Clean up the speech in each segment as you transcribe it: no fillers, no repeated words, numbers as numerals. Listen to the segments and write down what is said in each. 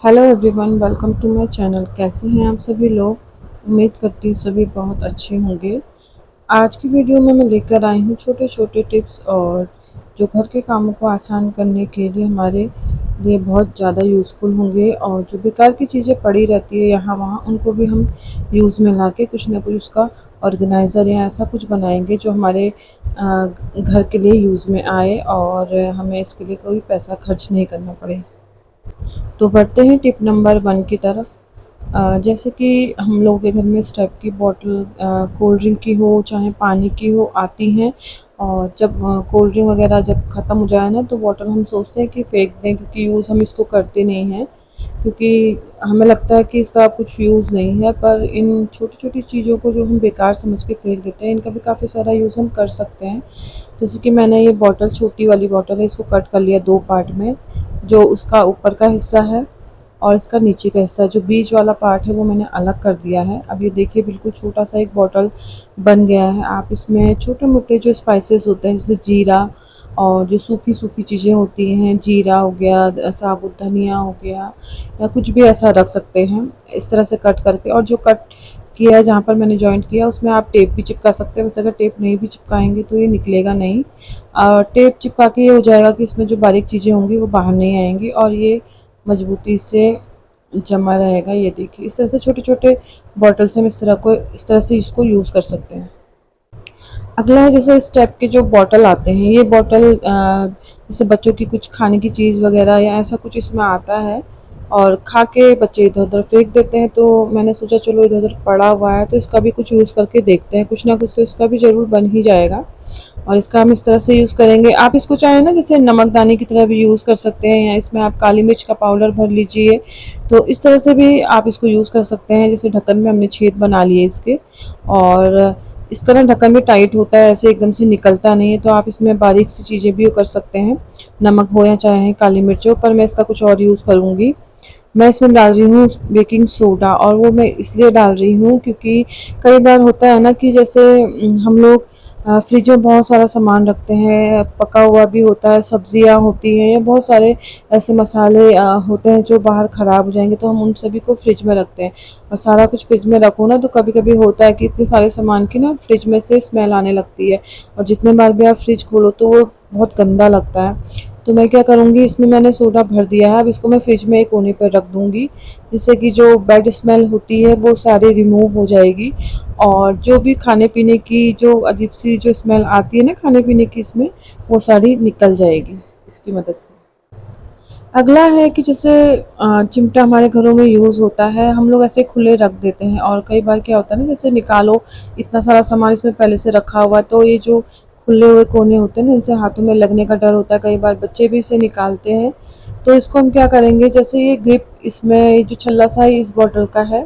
Hello everyone, welcome to my channel. कैसे हैं आप सभी लोग? उम्मीद करती हूँ सभी बहुत अच्छे होंगे। आज की वीडियो में मैं लेकर आई हूँ छोटे छोटे टिप्स और जो घर के कामों को आसान करने के लिए हमारे लिए बहुत ज़्यादा यूज़फुल होंगे। और जो बेकार की चीज़ें पड़ी रहती है यहाँ वहाँ, उनको भी हम यूज़ में ला के कुछ ना कुछ उसका ऑर्गेनाइज़र या ऐसा कुछ बनाएंगे जो हमारे घर के लिए यूज़ में आए और हमें इसके लिए कोई पैसा खर्च नहीं करना पड़े। तो बढ़ते हैं टिप नंबर 1 की तरफ। जैसे कि हम लोगों के घर में स्टेप की बॉटल कोल्ड ड्रिंक की हो चाहे पानी की हो आती हैं। और जब कोल्ड ड्रिंक वगैरह जब ख़त्म हो जाए ना, तो बॉटल हम सोचते हैं कि फेंक दें, क्योंकि यूज़ हम इसको करते नहीं हैं। क्योंकि हमें लगता है कि इसका कुछ यूज़ नहीं है, पर इन छोटी छोटी चीज़ों को जो हम बेकार समझ के फेंक देते हैं, इनका भी काफ़ी सारा यूज़ हम कर सकते हैं। जैसे कि मैंने ये बॉटल, छोटी वाली बॉटल है, इसको कट कर लिया 2 पार्ट में। जो उसका ऊपर का हिस्सा है और इसका नीचे का हिस्सा, जो बीच वाला पार्ट है, वो मैंने अलग कर दिया है। अब ये देखिए बिल्कुल छोटा सा एक बॉटल बन गया है। आप इसमें छोटे मोटे जो स्पाइसेस होते हैं, जैसे जीरा और जो सूखी सूखी चीज़ें होती हैं, जीरा हो गया, साबुत धनिया हो गया, या कुछ भी ऐसा रख सकते हैं इस तरह से कट करके। और जो कट किया है, जहाँ पर मैंने जॉइंट किया, उसमें आप टेप भी चिपका सकते हैं। वैसे अगर टेप नहीं भी चिपकाएंगे तो ये निकलेगा नहीं। टेप चिपका के ये हो जाएगा कि इसमें जो बारीक चीज़ें होंगी वो बाहर नहीं आएंगी और ये मजबूती से जमा रहेगा। ये देखिए इस तरह से छोटे छोटे बॉटल से हम इस तरह से इसको यूज़ कर सकते हैं। अगला है, जैसे स्टेप के जो बॉटल आते हैं, ये बॉटल जैसे बच्चों की कुछ खाने की चीज़ वगैरह या ऐसा कुछ इसमें आता है और खा के बच्चे इधर उधर फेंक देते हैं। तो मैंने सोचा चलो इधर उधर पड़ा हुआ है तो इसका भी कुछ यूज़ करके देखते हैं, कुछ ना कुछ तो इसका भी ज़रूर बन ही जाएगा। और इसका हम इस तरह से यूज़ करेंगे। आप इसको चाहे ना जैसे नमकदानी की तरह भी यूज़ कर सकते हैं, या इसमें आप काली मिर्च का पाउडर भर लीजिए। तो इस तरह से भी आप इसको यूज़ कर सकते हैं। जैसे ढक्कन में हमने छेद बना लिए इसके, और इसका ना ढक्कन भी टाइट होता है, ऐसे एकदम से निकलता नहीं है। तो आप इसमें बारीक सी चीज़ें भी कर सकते हैं, नमक हो या चाहे काली मिर्च हो। पर मैं इसका कुछ और यूज़ करूँगी। मैं इसमें डाल रही हूँ बेकिंग सोडा, और वो मैं इसलिए डाल रही हूँ क्योंकि कई बार होता है ना कि जैसे हम लोग फ्रिज में बहुत सारा सामान रखते हैं, पका हुआ भी होता है, सब्जियां होती हैं, या बहुत सारे ऐसे मसाले होते हैं जो बाहर ख़राब हो जाएंगे, तो हम उन सभी को फ्रिज में रखते हैं। और सारा कुछ फ्रिज में रखो ना, तो कभी कभी होता है कि इतने सारे सामान की ना फ्रिज में से स्मेल आने लगती है, और जितने बार भी आप फ्रिज खोलो तो वो बहुत गंदा लगता है। तो मैं क्या करूँगी, इसमें मैंने सोडा भर दिया है। अब इसको मैं फ्रिज में एक कोने पर रख दूँगी, जिससे कि जो बैड स्मेल होती है वो सारी रिमूव हो जाएगी। और जो भी खाने पीने की जो अजीब सी जो स्मेल आती है ना खाने पीने की, इसमें वो सारी निकल जाएगी इसकी मदद से। अगला है कि जैसे चिमटा हमारे घरों में यूज़ होता है, हम लोग ऐसे खुले रख देते हैं, और कई बार क्या होता है ना, जैसे निकालो, इतना सारा सामान इसमें पहले से रखा हुआ है, तो ये जो खुले हुए कोने होते हैं ना, इनसे हाथों में लगने का डर होता है। कई बार बच्चे भी इसे निकालते हैं। तो इसको हम क्या करेंगे, जैसे ये ग्रिप इसमें जो छल्ला सा ही इस बॉटल का है,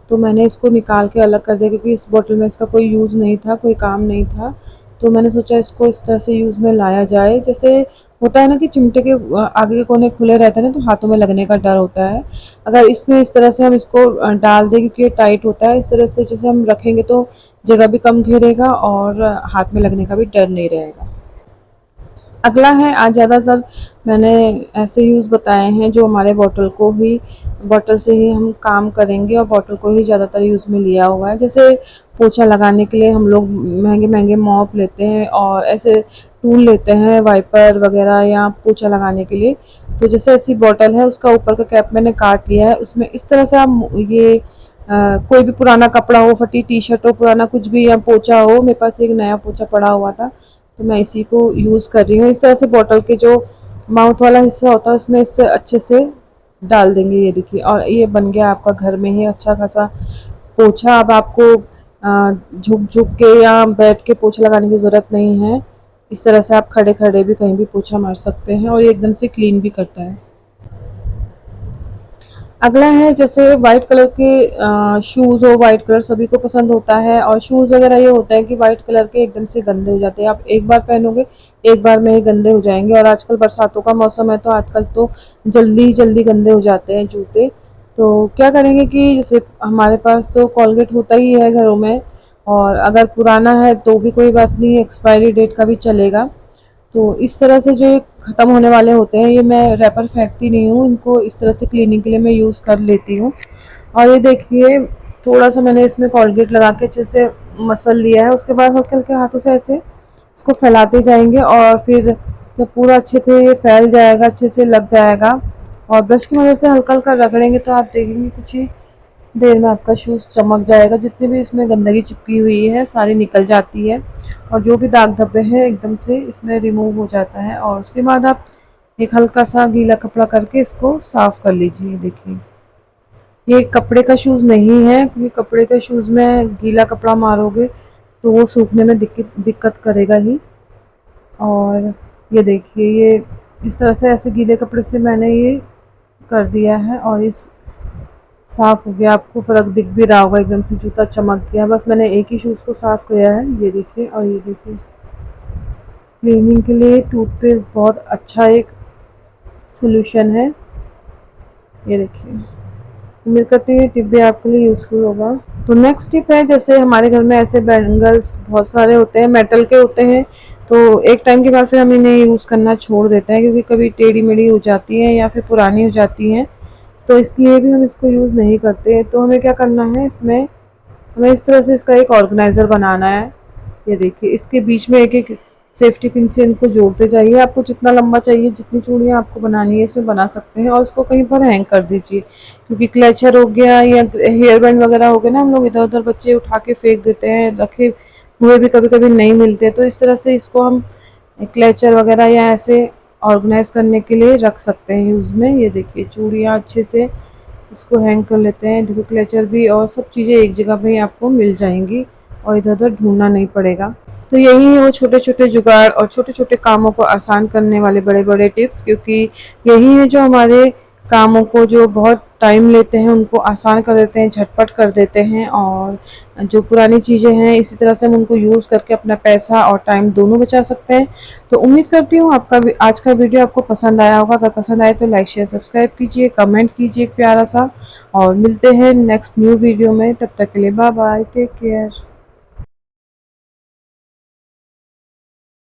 तो मैंने इसको निकाल के अलग कर दिया, क्योंकि इस बॉटल में इसका कोई यूज़ नहीं था, कोई काम नहीं था। तो मैंने सोचा इसको इस तरह से यूज़ में लाया जाए। जैसे होता है ना कि चिमटे के आगे के कोने खुले रहते हैं ना, तो हाथों में लगने का डर होता है। अगर इसमें इस तरह से हम इसको डाल दें, क्योंकि ये टाइट होता है, इस तरह से जैसे हम रखेंगे तो जगह भी कम घेरेगा और हाथ में लगने का भी डर नहीं रहेगा। अगला है, आज ज़्यादातर मैंने ऐसे यूज़ बताए हैं जो हमारे बॉटल से ही हम काम करेंगे, और बॉटल को ही ज़्यादातर यूज़ में लिया हुआ है। जैसे पोछा लगाने के लिए हम लोग महंगे महंगे मॉप लेते हैं, और ऐसे टूल लेते हैं वाइपर वगैरह या पोछा लगाने के लिए। तो जैसे ऐसी बॉटल है, उसका ऊपर का कैप मैंने काट लिया है। उसमें इस तरह से आप ये कोई भी पुराना कपड़ा हो, फटी टी शर्ट हो, पुराना कुछ भी, या पोछा हो, मेरे पास एक नया पोछा पड़ा हुआ था तो मैं इसी को यूज़ कर रही हूँ। इस तरह से बॉटल के जो माउथ वाला हिस्सा होता है उसमें इससे अच्छे से डाल देंगे। ये देखिए, और ये बन गया आपका घर में ही अच्छा खासा पोछा। अब आपको झुक झुक के या बैठ के पोछा लगाने की ज़रूरत नहीं है। इस तरह से आप खड़े खड़े भी कहीं भी पोछा मार सकते हैं, और ये एकदम से क्लीन भी करता है। अगला है, जैसे वाइट कलर के शूज़ हो, वाइट कलर सभी को पसंद होता है, और शूज़ वगैरह ये होता है कि वाइट कलर के एकदम से गंदे हो जाते हैं। आप एक बार पहनोगे, एक बार में ही गंदे हो जाएंगे। और आजकल बरसातों का मौसम है, तो आजकल तो जल्दी जल्दी गंदे हो जाते हैं जूते। तो क्या करेंगे कि जैसे हमारे पास तो कॉलगेट होता ही है घरों में, और अगर पुराना है तो भी कोई बात नहीं, एक्सपायरी डेट का भी चलेगा। तो इस तरह से जो ये ख़त्म होने वाले होते हैं, ये मैं रैपर फेंकती नहीं हूँ, इनको इस तरह से क्लीनिंग के लिए मैं यूज़ कर लेती हूँ। और ये देखिए थोड़ा सा मैंने इसमें कोलगेट लगा के अच्छे से मसल लिया है। उसके बाद हल्के हल्के हाथों से ऐसे इसको फैलाते जाएंगे और फिर जब पूरा अच्छे से ये फैल जाएगा, अच्छे से लग जाएगा और ब्रश की मदद से हल्का हल्का रगड़ेंगे तो आप देखेंगे कुछ ही देर में आपका शूज़ चमक जाएगा। जितनी भी इसमें गंदगी चिपकी हुई है सारी निकल जाती है और जो भी दाग धब्बे हैं एकदम से इसमें रिमूव हो जाता है। और उसके बाद आप एक हल्का सा गीला कपड़ा करके इसको साफ़ कर लीजिए। देखिए ये कपड़े का शूज़ नहीं है, क्योंकि कपड़े के शूज़ में गीला कपड़ा मारोगे तो वो सूखने में दिक्कत करेगा ही। और ये देखिए ये इस तरह से ऐसे गीले कपड़े से मैंने ये कर दिया है और इस साफ़ हो गया। आपको फ़र्क दिख भी रहा होगा, एकदम से जूता चमक गया। बस मैंने एक ही शूज़ को साफ़ किया है, ये देखिए। और ये देखिए क्लीनिंग के लिए टूथपेस्ट बहुत अच्छा एक सॉल्यूशन है। ये देखिए, उम्मीद करती हूँ ये टिप भी आपके लिए यूज़फुल होगा। तो नेक्स्ट टिप है, जैसे हमारे घर में ऐसे बैंगल्स बहुत सारे होते हैं, मेटल के होते हैं, तो एक टाइम के बाद फिर हम इन्हें यूज़ करना छोड़ देते हैं, क्योंकि कभी टेढ़ी मेढ़ी हो जाती हैं या फिर पुरानी हो जाती हैं, तो इसलिए भी हम इसको यूज़ नहीं करते। तो हमें क्या करना है, इसमें हमें इस तरह से इसका एक ऑर्गेनाइज़र बनाना है। ये देखिए इसके बीच में एक एक सेफ्टी पिन से इनको जोड़ते जाइए। आपको जितना लंबा चाहिए, जितनी चूड़ियाँ आपको बनानी है इसमें बना सकते हैं और इसको कहीं पर हैंग कर दीजिए, क्योंकि क्लचर हो गया या हेयर बैंड वगैरह हो गए ना, हम लोग इधर उधर बच्चे उठा के फेंक देते हैं, रखे हुए भी कभी कभी नहीं मिलते। तो इस तरह से इसको हम क्लचर वगैरह या ऐसे ऑर्गेनाइज करने के लिए रख सकते हैं यूज़ में। ये देखिए चूड़ियाँ अच्छे से इसको हैंग कर लेते हैं। देखो क्लचर भी और सब चीज़ें एक जगह पे ही आपको मिल जाएंगी और इधर उधर ढूंढना नहीं पड़ेगा। तो यही है वो छोटे छोटे जुगाड़ और छोटे छोटे कामों को आसान करने वाले बड़े बड़े टिप्स, क्योंकि यही है जो हमारे कामों को जो बहुत टाइम लेते हैं उनको आसान कर देते हैं, झटपट कर देते हैं। और जो पुरानी चीज़ें हैं इसी तरह से हम उनको यूज़ करके अपना पैसा और टाइम दोनों बचा सकते हैं। तो उम्मीद करती हूँ आपका आज का वीडियो आपको पसंद आया होगा। अगर पसंद आए तो लाइक शेयर सब्सक्राइब कीजिए, कमेंट कीजिए एक प्यारा सा, और मिलते हैं नेक्स्ट न्यू वीडियो में। तब तक के लिए बाय बाय, टेक केयर।